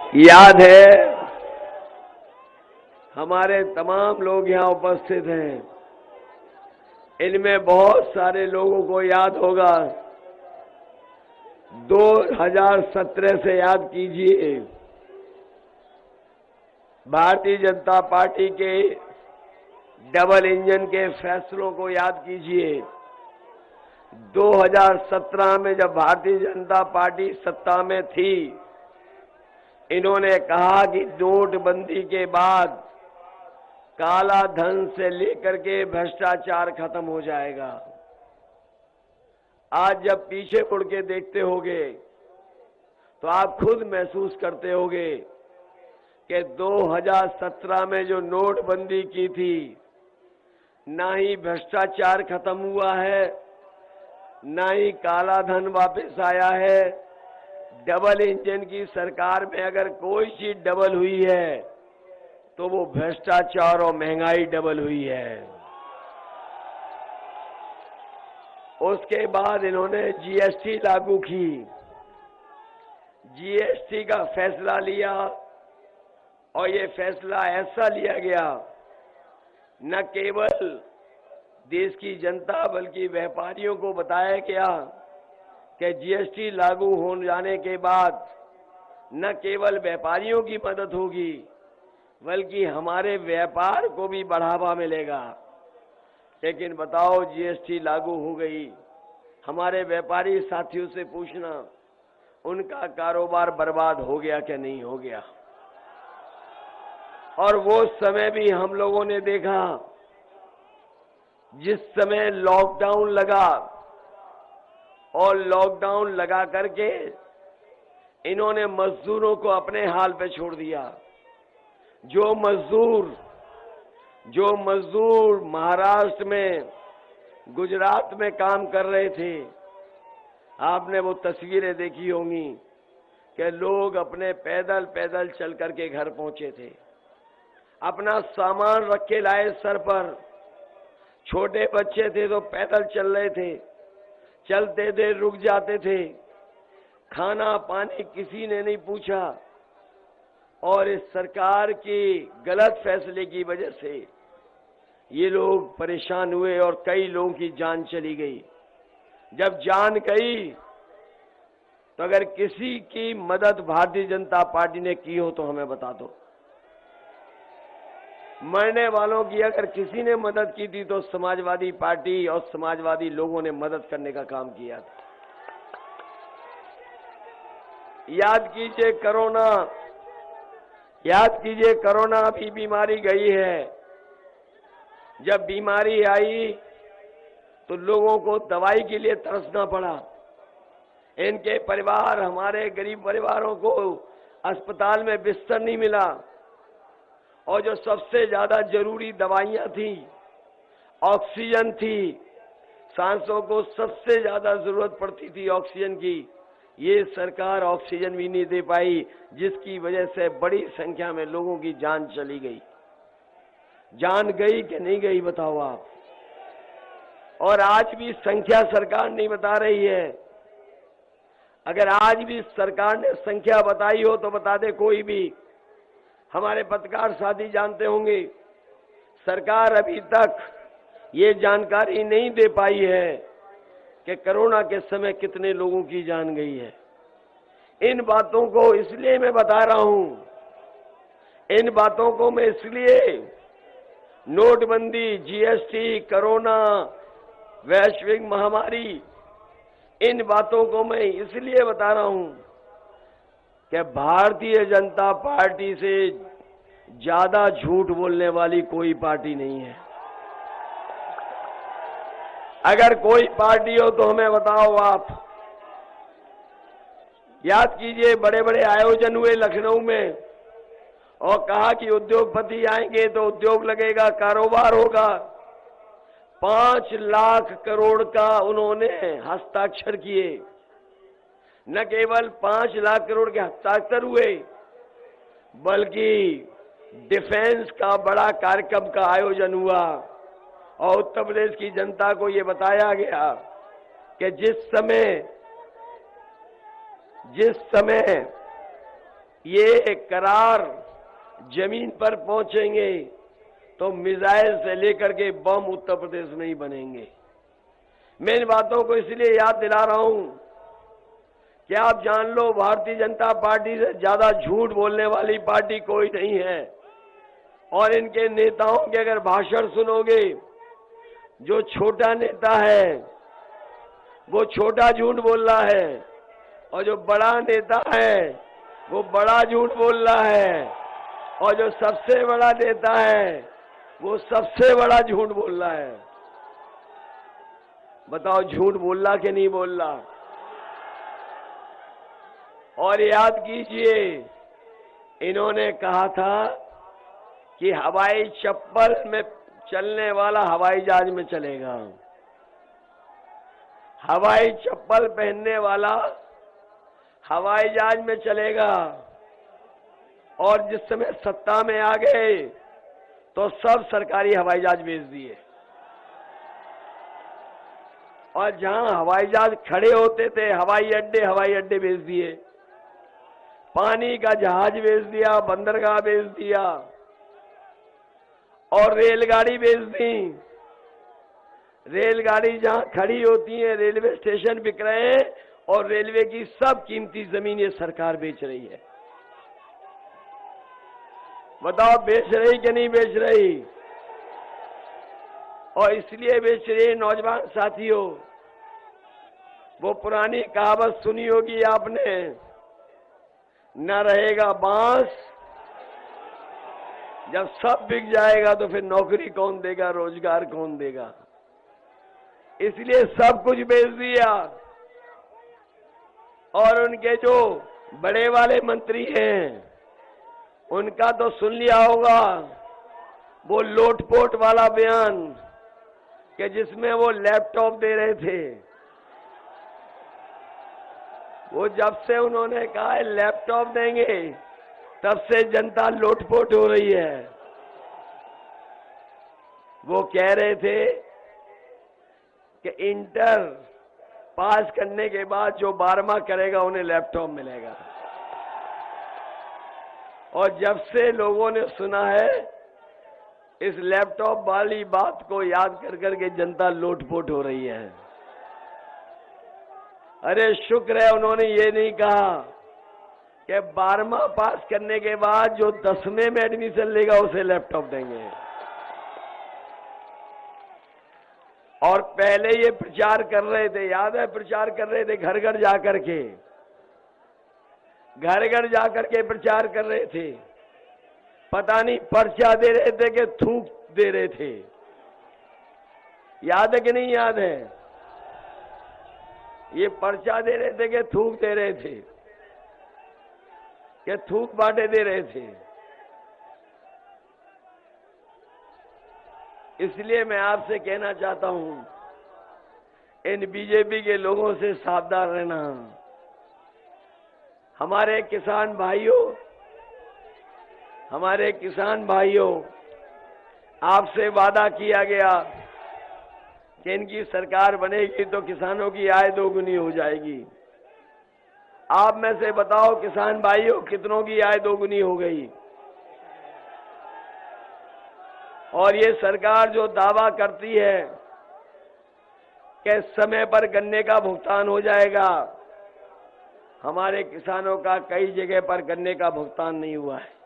याद है, हमारे तमाम लोग यहां उपस्थित हैं, इनमें बहुत सारे लोगों को याद होगा 2017 से याद कीजिए, भारतीय जनता पार्टी के डबल इंजन के फैसलों को याद कीजिए। 2017 में जब भारतीय जनता पार्टी सत्ता में थी, इन्होंने कहा कि नोटबंदी के बाद काला धन से लेकर के भ्रष्टाचार खत्म हो जाएगा। आज जब पीछे मुड़ के देखते होगे तो आप खुद महसूस करते होगे कि 2017 में जो नोटबंदी की थी, ना ही भ्रष्टाचार खत्म हुआ है, ना ही काला धन वापस आया है। डबल इंजन की सरकार में अगर कोई चीज डबल हुई है तो वो भ्रष्टाचार और महंगाई डबल हुई है। उसके बाद इन्होंने जीएसटी लागू की, जीएसटी का फैसला लिया और ये फैसला ऐसा लिया गया, न केवल देश की जनता बल्कि व्यापारियों को बताया गया कि जीएसटी लागू हो जाने के बाद न केवल व्यापारियों की मदद होगी बल्कि हमारे व्यापार को भी बढ़ावा मिलेगा। लेकिन बताओ, जीएसटी लागू हो गई, हमारे व्यापारी साथियों से पूछना, उनका कारोबार बर्बाद हो गया कि नहीं हो गया। और वो समय भी हम लोगों ने देखा जिस समय लॉकडाउन लगा, और लॉकडाउन लगा करके इन्होंने मजदूरों को अपने हाल पे छोड़ दिया। जो मजदूर महाराष्ट्र में, गुजरात में काम कर रहे थे, आपने वो तस्वीरें देखी होंगी कि लोग अपने पैदल पैदल चल करके घर पहुंचे थे, अपना सामान रख के लाए सर पर। छोटे बच्चे थे तो पैदल चल रहे थे, चलते थे रुक जाते थे, खाना पानी किसी ने नहीं पूछा। और इस सरकार की गलत फैसले की वजह से ये लोग परेशान हुए और कई लोगों की जान चली गई। जब जान गई तो अगर किसी की मदद भारतीय जनता पार्टी ने की हो तो हमें बता दो। मरने वालों की अगर किसी ने मदद की थी तो समाजवादी पार्टी और समाजवादी लोगों ने मदद करने का काम किया था। याद कीजिए कोरोना अभी बीमारी गई है। जब बीमारी आई तो लोगों को दवाई के लिए तरसना पड़ा। इनके परिवार, हमारे गरीब परिवारों को अस्पताल में बिस्तर नहीं मिला, और जो सबसे ज्यादा जरूरी दवाइयां थी, ऑक्सीजन थी, सांसों को सबसे ज्यादा जरूरत पड़ती थी ऑक्सीजन की, ये सरकार ऑक्सीजन भी नहीं दे पाई, जिसकी वजह से बड़ी संख्या में लोगों की जान चली गई। जान गई कि नहीं गई बताओ आप। और आज भी संख्या सरकार नहीं बता रही है। अगर आज भी सरकार ने संख्या बताई हो तो बता दे कोई भी। हमारे पत्रकार साथी जानते होंगे, सरकार अभी तक ये जानकारी नहीं दे पाई है कि कोरोना के समय कितने लोगों की जान गई है। इन बातों को इसलिए मैं बता रहा हूं, इन बातों को मैं इसलिए, नोटबंदी, जीएसटी, कोरोना, वैश्विक महामारी, इन बातों को मैं इसलिए बता रहा हूं कि भारतीय जनता पार्टी से ज्यादा झूठ बोलने वाली कोई पार्टी नहीं है। अगर कोई पार्टी हो तो हमें बताओ आप। याद कीजिए, बड़े बड़े आयोजन हुए लखनऊ में और कहा कि उद्योगपति आएंगे तो उद्योग लगेगा, कारोबार होगा। 5 लाख करोड़ का उन्होंने हस्ताक्षर किए। न केवल 5 लाख करोड़ के हस्ताक्षर हुए, बल्कि डिफेंस का बड़ा कार्यक्रम का आयोजन हुआ और उत्तर प्रदेश की जनता को ये बताया गया कि जिस समय ये करार जमीन पर पहुंचेंगे तो मिसाइल से लेकर के बम उत्तर प्रदेश में ही बनेंगे। मैं इन बातों को इसलिए याद दिला रहा हूं कि आप जान लो, भारतीय जनता पार्टी से ज्यादा झूठ बोलने वाली पार्टी कोई नहीं है। और इनके नेताओं के अगर भाषण सुनोगे, जो छोटा नेता है वो छोटा झूठ बोल रहा है, और जो बड़ा नेता है वो बड़ा झूठ बोल रहा है, और जो सबसे बड़ा नेता है वो सबसे बड़ा झूठ बोल रहा है। बताओ, झूठ बोल रहा कि नहीं बोल रहा? और याद कीजिए, इन्होंने कहा था कि हवाई चप्पल में चलने वाला हवाई जहाज में चलेगा, हवाई चप्पल पहनने वाला हवाई जहाज में चलेगा। और जिस समय सत्ता में आ गए तो सब सरकारी हवाई जहाज भेज दिए, और जहां हवाई जहाज खड़े होते थे हवाई अड्डे भेज दिए, पानी का जहाज भेज दिया, बंदरगाह भेज दिया, और रेलगाड़ी भेज दी। रेलगाड़ी जहां खड़ी होती है रेलवे स्टेशन बिक रहे हैं, और रेलवे की सब कीमती जमीन ये सरकार बेच रही है। बताओ, बेच रही कि नहीं बेच रही? और इसलिए बेच रही, नौजवान साथियों, वो पुरानी कहावत सुनी होगी आपने, न रहेगा बांस, जब सब बिक जाएगा तो फिर नौकरी कौन देगा, रोजगार कौन देगा? इसलिए सब कुछ बेच दिया। और उनके जो बड़े वाले मंत्री हैं उनका तो सुन लिया होगा वो लोटपोट वाला बयान, कि जिसमें वो लैपटॉप दे रहे थे। वो जब से उन्होंने कहा है लैपटॉप देंगे, तब से जनता लोटपोट हो रही है। वो कह रहे थे कि इंटर पास करने के बाद जो 12वां करेगा उन्हें लैपटॉप मिलेगा। और जब से लोगों ने सुना है, इस लैपटॉप वाली बात को याद कर करके जनता लोटपोट हो रही है। अरे शुक्र है उन्होंने ये नहीं कहा कि 12वां पास करने के बाद जो 10वें में एडमिशन लेगा उसे लैपटॉप देंगे। और पहले ये प्रचार कर रहे थे, याद है, प्रचार कर रहे थे घर घर जाकर के, घर घर जाकर के प्रचार कर रहे थे। पता नहीं पर्चा दे रहे थे कि थूक दे रहे थे। याद है कि नहीं याद है? ये पर्चा दे रहे थे कि थूक दे रहे थे, कि थूक बांटे दे रहे थे। इसलिए मैं आपसे कहना चाहता हूं, इन बीजेपी के लोगों से सावधान रहना। हमारे किसान भाइयों, आपसे वादा किया गया कि इनकी सरकार बनेगी तो किसानों की आय दोगुनी हो जाएगी। आप में से बताओ किसान भाइयों, कितनों की आय दोगुनी हो गई? और ये सरकार जो दावा करती है कि समय पर गन्ने का भुगतान हो जाएगा, हमारे किसानों का कई जगह पर गन्ने का भुगतान नहीं हुआ है।